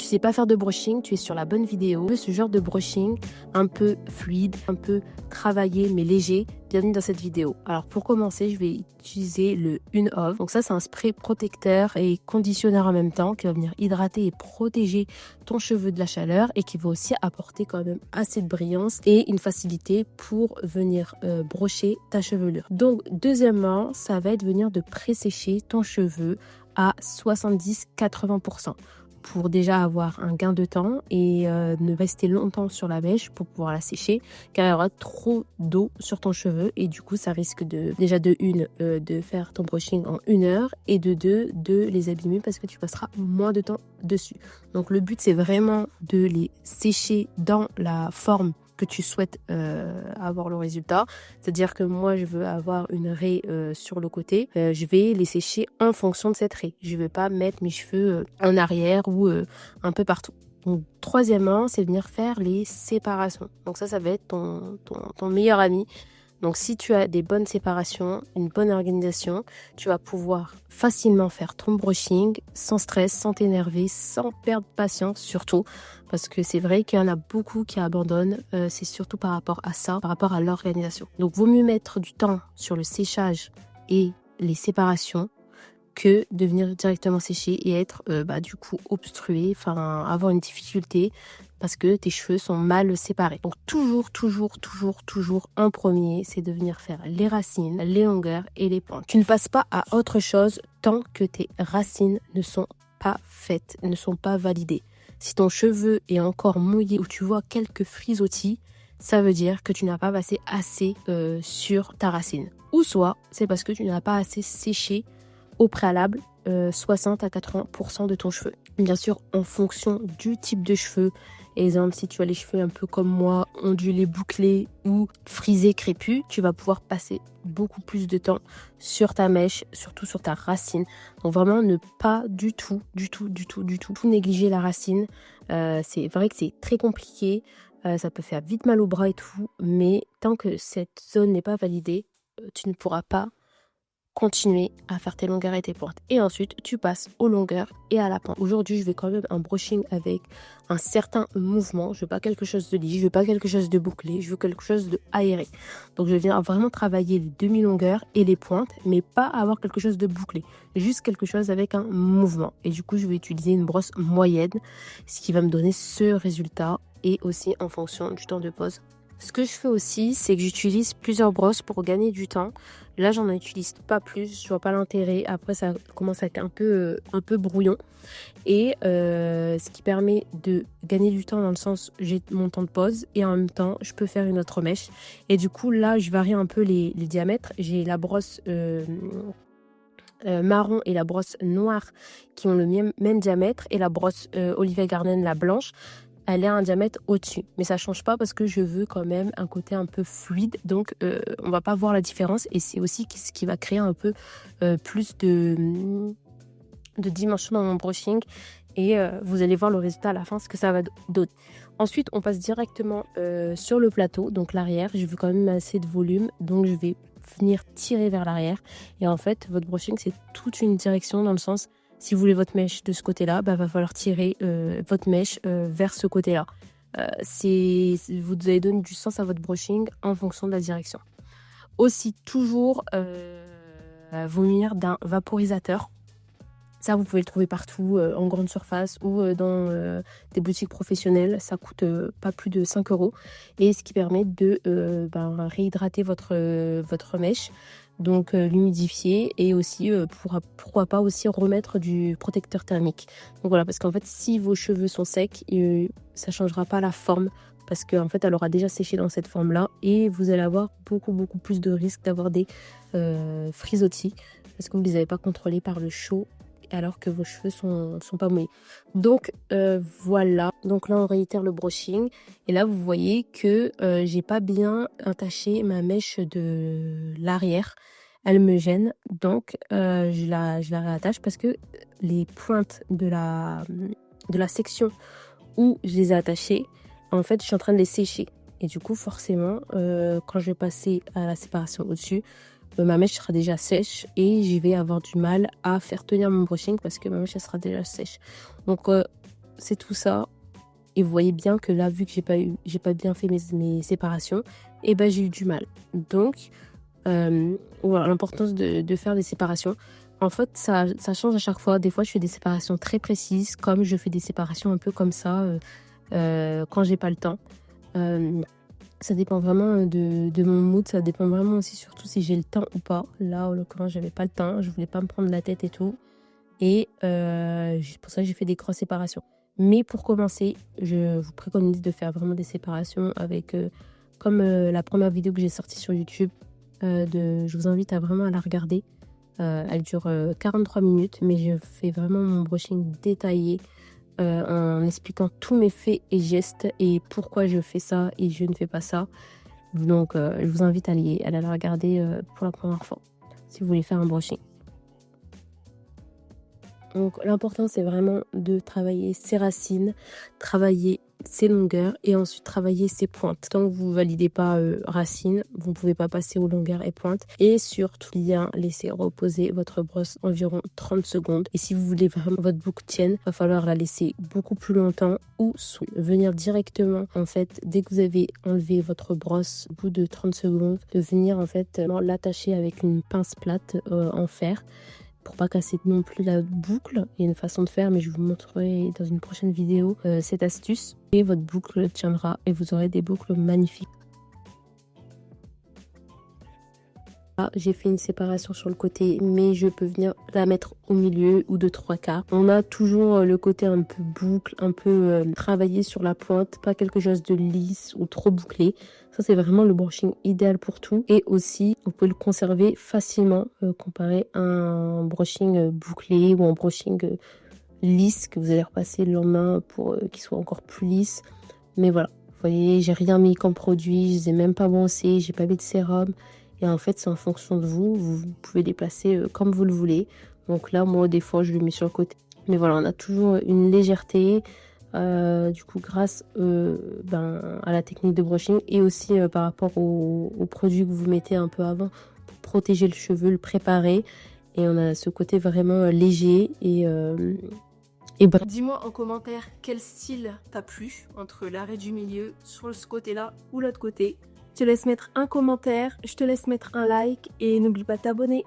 sais pas faire de brushing, tu es sur la bonne vidéo. Ce genre de brushing un peu fluide, un peu travaillé mais léger, bienvenue dans cette vidéo. Alors pour commencer, je vais utiliser le Une Of. Donc ça, c'est un spray protecteur et conditionneur en même temps qui va venir hydrater et protéger ton cheveu de la chaleur et qui va aussi apporter quand même assez de brillance et une facilité pour venir brocher ta chevelure. Donc deuxièmement, ça va être venir de pré-sécher ton cheveu à 70-80% pour déjà avoir un gain de temps et ne rester longtemps sur la mèche pour pouvoir la sécher, car il y aura trop d'eau sur ton cheveu et du coup ça risque de de faire ton brushing en 1 heure et de les abîmer parce que tu passeras moins de temps dessus. Donc le but c'est vraiment de les sécher dans la forme que tu souhaites avoir le résultat. C'est-à-dire que moi, je veux avoir une raie sur le côté. Je vais les sécher en fonction de cette raie. Je ne vais pas mettre mes cheveux en arrière ou un peu partout. Donc, troisièmement, c'est venir faire les séparations. Donc ça va être ton meilleur ami. Donc si tu as des bonnes séparations, une bonne organisation, tu vas pouvoir facilement faire ton brushing sans stress, sans t'énerver, sans perdre patience surtout. Parce que c'est vrai qu'il y en a beaucoup qui abandonnent, c'est surtout par rapport à ça, par rapport à l'organisation. Donc vaut mieux mettre du temps sur le séchage et les séparations que de venir directement sécher et être du coup obstrué, enfin avoir une difficulté parce que tes cheveux sont mal séparés. Donc toujours en premier, c'est de venir faire les racines, les longueurs et les pointes. Tu ne passes pas à autre chose tant que tes racines ne sont pas faites, ne sont pas validées. Si ton cheveu est encore mouillé ou tu vois quelques frisottis, ça veut dire que tu n'as pas passé assez sur ta racine. Ou soit c'est parce que tu n'as pas assez séché au préalable 60 à 80% de ton cheveu. Bien sûr, en fonction du type de cheveux. Exemple, si tu as les cheveux un peu comme moi, ondulés, bouclés ou frisés, crépus, tu vas pouvoir passer beaucoup plus de temps sur ta mèche, surtout sur ta racine. Donc vraiment, ne pas du tout négliger la racine. C'est vrai que c'est très compliqué. Ça peut faire vite mal au bras et tout. Mais tant que cette zone n'est pas validée, tu ne pourras pas continuer à faire tes longueurs et tes pointes. Et ensuite, tu passes aux longueurs et à la pointe. Aujourd'hui, je vais quand même un brushing avec un certain mouvement. Je veux pas quelque chose de lisse, je veux pas quelque chose de bouclé, je veux quelque chose de aéré. Donc, je viens vraiment travailler les demi-longueurs et les pointes, mais pas avoir quelque chose de bouclé. Juste quelque chose avec un mouvement. Et du coup, je vais utiliser une brosse moyenne, ce qui va me donner ce résultat et aussi en fonction du temps de pose. Ce que je fais aussi, c'est que j'utilise plusieurs brosses pour gagner du temps. Là, j'en utilise pas plus, je vois pas l'intérêt. Après, ça commence à être un peu brouillon. Et ce qui permet de gagner du temps dans le sens, j'ai mon temps de pause et en même temps, je peux faire une autre mèche. Et du coup, là, je varie un peu les diamètres. J'ai la brosse marron et la brosse noire qui ont le même diamètre. Et la brosse Olivia Garden, la blanche, elle a un diamètre au-dessus. Mais ça ne change pas parce que je veux quand même un côté un peu fluide. Donc, on ne va pas voir la différence. Et c'est aussi ce qui va créer un peu plus de dimension dans mon brushing. Et vous allez voir le résultat à la fin, ce que ça va donner. Ensuite, on passe directement sur le plateau. Donc, l'arrière, je veux quand même assez de volume. Donc, je vais venir tirer vers l'arrière. Et en fait, votre brushing, c'est toute une direction dans le sens... Si vous voulez votre mèche de ce côté-là, va falloir tirer votre mèche vers ce côté-là. Vous allez donner du sens à votre brushing en fonction de la direction. Aussi, toujours vomir d'un vaporisateur. Ça, vous pouvez le trouver partout, en grande surface ou dans des boutiques professionnelles. Ça coûte pas plus de 5 €. Et ce qui permet de réhydrater votre mèche. Donc l'humidifier et aussi pourquoi pas aussi remettre du protecteur thermique. Donc voilà, parce qu'en fait si vos cheveux sont secs, ça changera pas la forme parce qu'en fait elle aura déjà séché dans cette forme là et vous allez avoir beaucoup plus de risques d'avoir des frisottis parce que vous ne les avez pas contrôlés par le chaud alors que vos cheveux sont pas mouillés. Donc voilà, donc là on réitère le brushing et là vous voyez que j'ai pas bien attaché ma mèche de l'arrière, elle me gêne, donc je la réattache parce que les pointes de la section où je les ai attachées, en fait je suis en train de les sécher et du coup forcément quand je vais passer à la séparation au-dessus, ma mèche sera déjà sèche et je vais avoir du mal à faire tenir mon brushing parce que ma mèche elle sera déjà sèche. Donc c'est tout ça. Et vous voyez bien que là, vu que j'ai pas bien fait mes séparations, et ben j'ai eu du mal. Donc, voilà, l'importance de faire des séparations. En fait, ça change à chaque fois. Des fois, je fais des séparations très précises, comme je fais des séparations un peu comme ça, quand j'ai pas le temps. Ça dépend vraiment de mon mood, ça dépend vraiment aussi surtout si j'ai le temps ou pas. Là, en l'occurrence, j'avais pas le temps, je voulais pas me prendre la tête et tout. Et c'est pour ça que j'ai fait des grosses séparations. Mais pour commencer, je vous préconise de faire vraiment des séparations avec, comme la première vidéo que j'ai sortie sur YouTube. Je vous invite à vraiment à la regarder. Elle dure 43 minutes, mais je fais vraiment mon brushing détaillé en expliquant tous mes faits et gestes et pourquoi je fais ça et je ne fais pas ça. Donc, je vous invite à aller la regarder pour la première fois, si vous voulez faire un brushing. Donc l'important c'est vraiment de travailler ses racines, travailler ses longueurs et ensuite travailler ses pointes. Tant que vous ne validez pas racines, vous ne pouvez pas passer aux longueurs et pointes. Et surtout bien laisser reposer votre brosse environ 30 secondes. Et si vous voulez vraiment que votre boucle tienne, il va falloir la laisser beaucoup plus longtemps ou venir directement en fait dès que vous avez enlevé votre brosse au bout de 30 secondes, de venir en fait l'attacher avec une pince plate en fer. Pour pas casser non plus la boucle. Il y a une façon de faire, mais je vous montrerai dans une prochaine vidéo cette astuce. Et votre boucle tiendra et vous aurez des boucles magnifiques. Là, j'ai fait une séparation sur le côté, mais je peux venir la mettre au milieu ou de 3/4. On a toujours le côté un peu boucle, un peu travaillé sur la pointe, pas quelque chose de lisse ou trop bouclé. Ça, c'est vraiment le brushing idéal pour tout. Et aussi, vous pouvez le conserver facilement comparé à un brushing bouclé ou un brushing lisse que vous allez repasser le lendemain pour qu'il soit encore plus lisse. Mais voilà, vous voyez, j'ai rien mis comme produit, je les ai même pas brossés, j'ai pas mis de sérum. Et en fait, c'est en fonction de vous. Vous pouvez les placer comme vous le voulez. Donc là, moi, des fois, je le mets sur le côté. Mais voilà, on a toujours une légèreté. Du coup, grâce à la technique de brushing. Et aussi par rapport aux produits que vous mettez un peu avant. Pour protéger le cheveu, le préparer. Et on a ce côté vraiment léger. Et bref. Dis-moi en commentaire quel style t'a plu. Entre l'arrêt du milieu, sur ce côté-là ou l'autre côté. Je te laisse mettre un commentaire, je te laisse mettre un like et n'oublie pas de t'abonner.